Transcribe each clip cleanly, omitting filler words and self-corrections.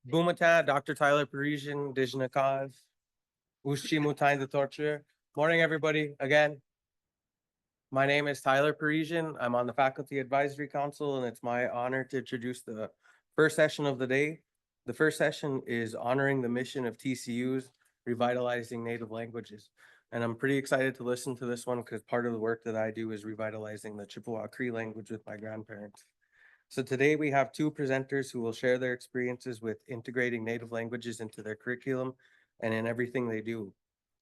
Bumata, Dr. Tyler Parisian, Dijna Cause, Ushi Mutai the Torture. Morning, everybody, again. My name is Tyler Parisian. I'm on the Faculty Advisory Council, and it's my honor to introduce the first session of the day. The first session is honoring the mission of TCUs, revitalizing native languages. And I'm pretty excited to listen to this one because part of the work that I do is revitalizing the Chippewa Cree language with my grandparents. So today we have two presenters who will share their experiences with integrating native languages into their curriculum and in everything they do.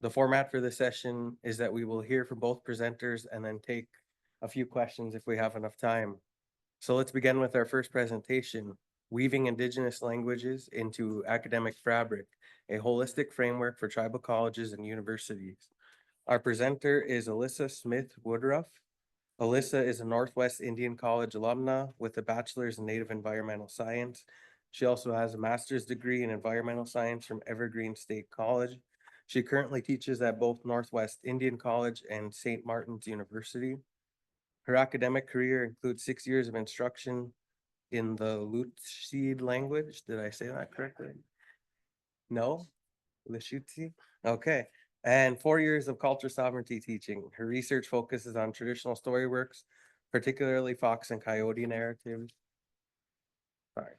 The format for this session is that we will hear from both presenters and then take a few questions if we have enough time. So let's begin with our first presentation, Weaving Indigenous Languages into Academic Fabric, a holistic framework for tribal colleges and universities. Our presenter is Alisa Smith Woodruff. Alisa is a Northwest Indian College alumna with a bachelor's in Native Environmental Science. She also has a master's degree in environmental science from Evergreen State College. She currently teaches at both Northwest Indian College and St. Martin's University. Her academic career includes 6 years of instruction in the Lutsi language. Did I say that correctly? No? Lashutsi? Okay. And 4 years of culture sovereignty teaching. Her research focuses on traditional story works, particularly fox and coyote narratives. Sorry.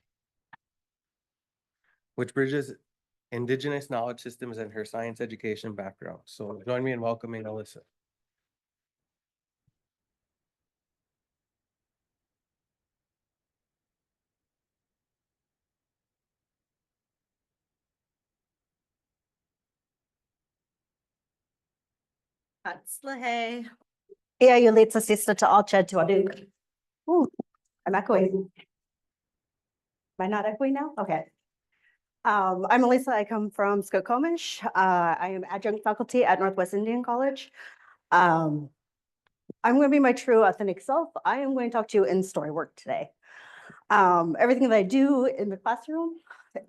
Which bridges Indigenous knowledge systems and her science education background. So join me in welcoming Alisa. Hatslahe. Yeah, you lead sister to all ched to aduk. Ooh, I'm echoing. Am I not echoing now? Okay. I'm Alisa. I come from Skokomish. I am adjunct faculty at Northwest Indian College. I'm going to be my true authentic self. I am going to talk to you in story work today. Everything that I do in the classroom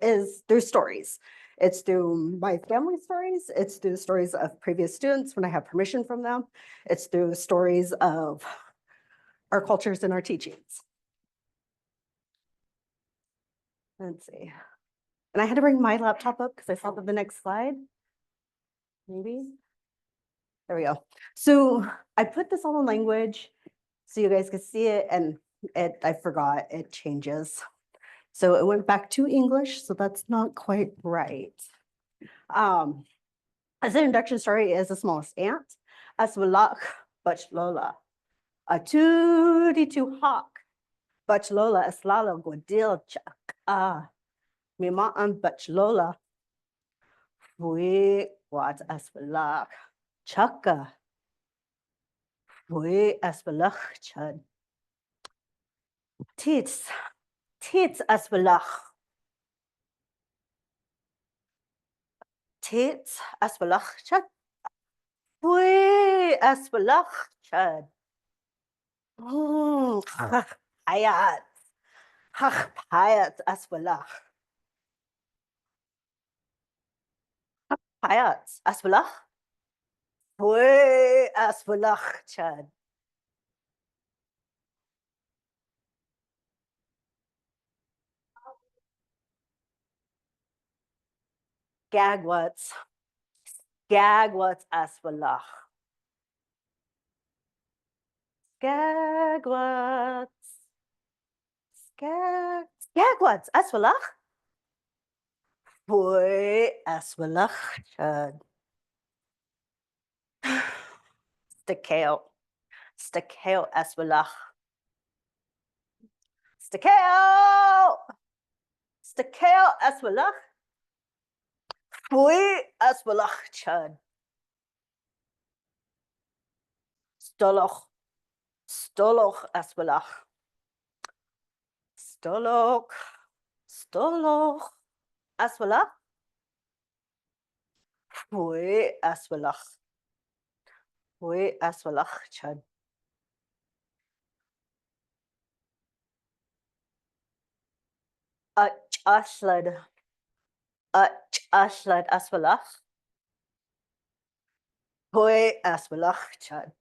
is through stories. It's through my family stories. It's through the stories of previous students when I have permission from them. It's through the stories of our cultures and our teachings. Let's see. And I had to bring my laptop up because I saw the next slide. Maybe. There we go. So I put this all in language so you guys could see it, and I forgot it changes. So it went back to English, so that's not quite right. As an introduction story is the smallest ant, Aswalak Butch Lola. A tooty to hawk, Butch Lola Aslala Guadil Chak. Mima'an Butch Lola. Fui what Aswalak Chaka. Fui Aswalak Chad. Tits Aswalak. Tits Aswalak Chad. Fui Aswalak Chad. Hayat. Hayat Aswalak. Hayat Aswalak. Fui Aswalak Chad. Gagwats Aswalak. Skagwats Aswalak. Fui Aswalak Chad. Stakeo Aswalak. Stakeo Aswalak. Fui Aswalak Chad. Stoloch Aswalak. Stoloch Aswalak. Fui Aswalak Chad. Ashlad Aswalak. Fui Aswalak Chad.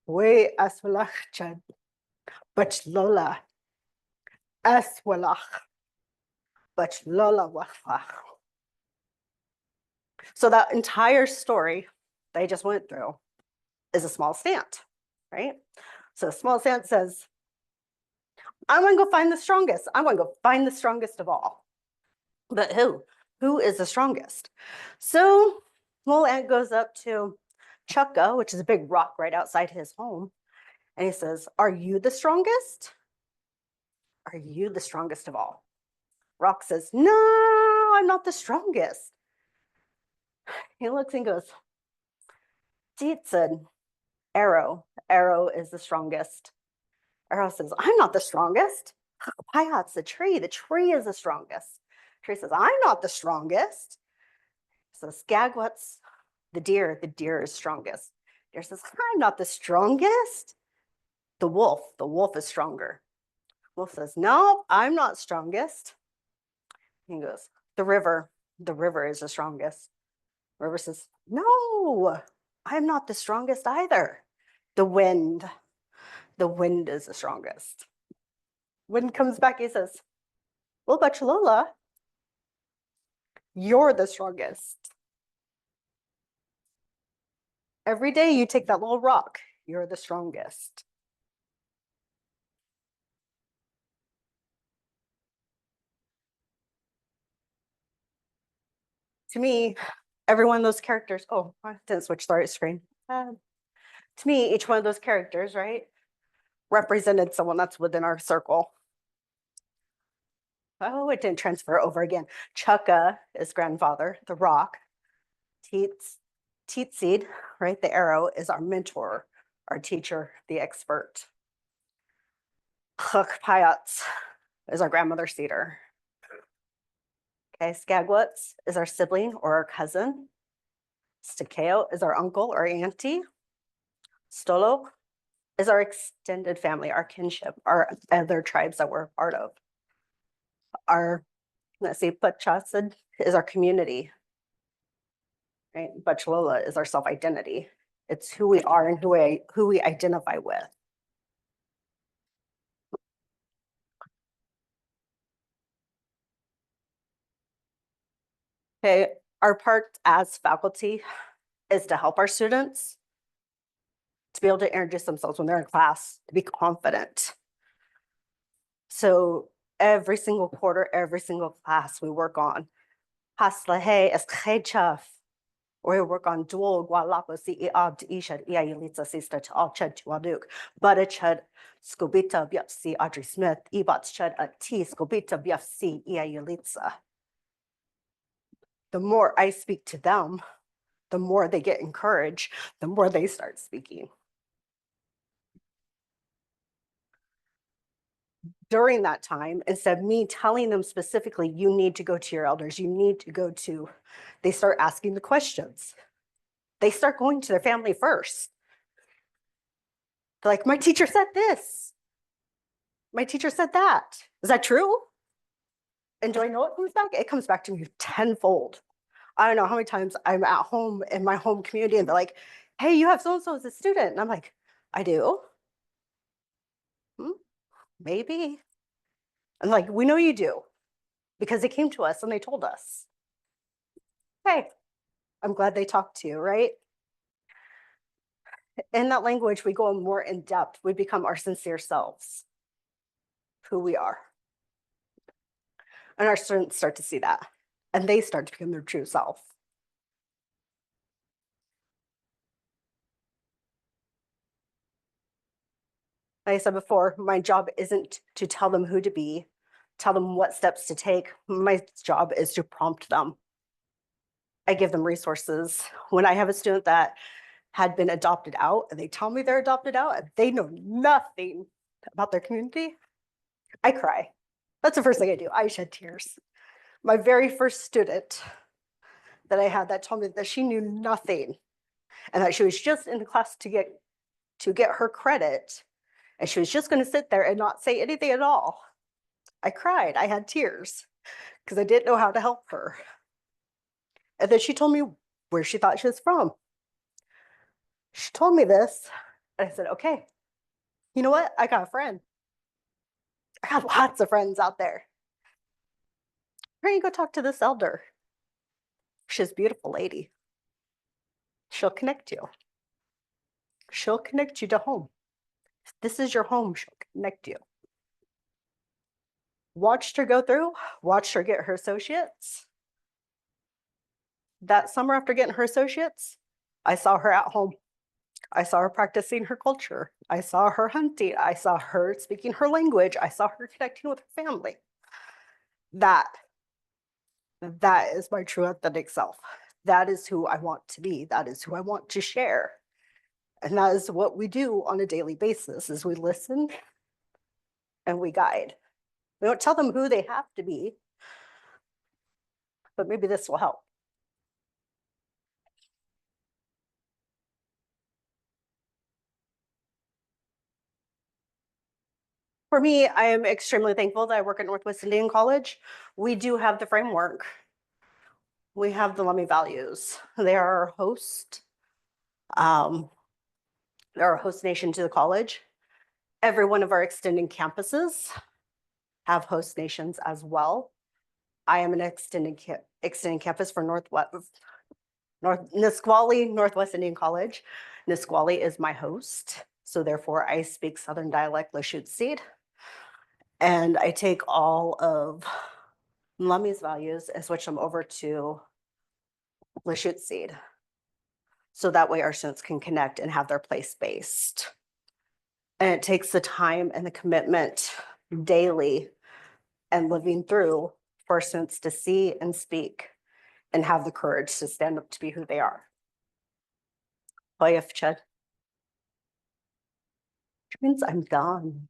Fui Aswalak Chad. Butch Lola. Eswalach, but Lola Wafach. So that entire story they just went through is a small stant, right? So a small stant says, I want to go find the strongest. I want to go find the strongest of all. But who? Who is the strongest? So little ant goes up to Chukka, which is a big rock right outside his home, and he says, are you the strongest? Are you the strongest of all? Rock says, no, I'm not the strongest. He looks and goes, it's an arrow. Arrow is the strongest. Arrow says, I'm not the strongest. Payat's the tree. The tree is the strongest. Tree says, I'm not the strongest. So Skagwat's the deer is strongest. Deer says, I'm not the strongest. The wolf is stronger. Wolf says, no, I'm not strongest. He goes, the river is the strongest. River says, no, I'm not the strongest either. The wind is the strongest. Wind comes back, he says, well, Bachalola, you're the strongest. Every day you take that little rock, you're the strongest. To me, every one of those characters, oh, I didn't switch the right screen. To me, each one of those characters, right, represented someone that's within our circle. Oh, it didn't transfer over again. Chukka is grandfather, the rock. Teetseed, right, the arrow is our mentor, our teacher, the expert. Chuk Payats is our grandmother cedar. Okay, Skagwat's is our sibling or our cousin. Stakeo is our uncle or auntie. Stolo is our extended family, our kinship, our other tribes that we're a part of. Our, let's see, Pachasid is our community, right? Bachalola is our self-identity. It's who we are and who we identify with. Okay, our part as faculty is to help our students to be able to introduce themselves when they're in class, to be confident. So every single quarter, every single class we work on Haslahe Eskhechav, or we work on dual Gualapo Abd Ishad Yalitza Sista to all Chad to Aduk, Badachad Skobita Biapsi Audrey Smith, Ebats Chad at T Skobita Biapsi Yalitza. The more I speak to them, the more they get encouraged, the more they start speaking. During that time, instead of me telling them specifically, you need to go to your elders, you need to go to, they start asking the questions. They start going to their family first. They're like, my teacher said this. My teacher said that. Is that true? And do I know it comes back? It comes back to me tenfold. I don't know how many times I'm at home in my home community and they're like, hey, you have so-and-so as a student. And I'm like, I do? Maybe. And like, we know you do because they came to us and they told us. Hey, I'm glad they talked to you, right? In that language, we go more in depth. We become our sincere selves, who we are. And our students start to see that and they start to become their true self. Like I said before, my job isn't to tell them who to be, tell them what steps to take. My job is to prompt them. I give them resources. When I have a student that had been adopted out and they tell me they're adopted out and they know nothing about their community, I cry. That's the first thing I do. I shed tears. My very first student that I had that told me that she knew nothing and that she was just in the class to get her credit and she was just going to sit there and not say anything at all. I cried. I had tears because I didn't know how to help her. And then she told me where she thought she was from. She told me this, and I said, okay, you know what? I got a friend. I have lots of friends out there. Here you go talk to this elder. She's a beautiful lady. She'll connect you. She'll connect you to home. If this is your home, she'll connect you. Watched her go through, watched her get her associates. That summer after getting her associates, I saw her at home. I saw her practicing her culture. I saw her hunting. I saw her speaking her language. I saw her connecting with her family. That is my true authentic self. That is who I want to be. That is who I want to share. And that is what we do on a daily basis is we listen and we guide. We don't tell them who they have to be, but maybe this will help. For me, I am extremely thankful that I work at Northwest Indian College. We do have the framework. We have the Lummi values. They are our host. They're our host nation to the college. Every one of our extending campuses have host nations as well. I am an extending campus for Nisqually, Northwest Indian College. Nisqually is my host. So therefore I speak Southern dialect Lachute Seed. And I take all of Lummi's values and switch them over to Lachute Seed. So that way our students can connect and have their place-based. And it takes the time and the commitment daily and living through for students to see and speak and have the courage to stand up to be who they are. Which means I'm done.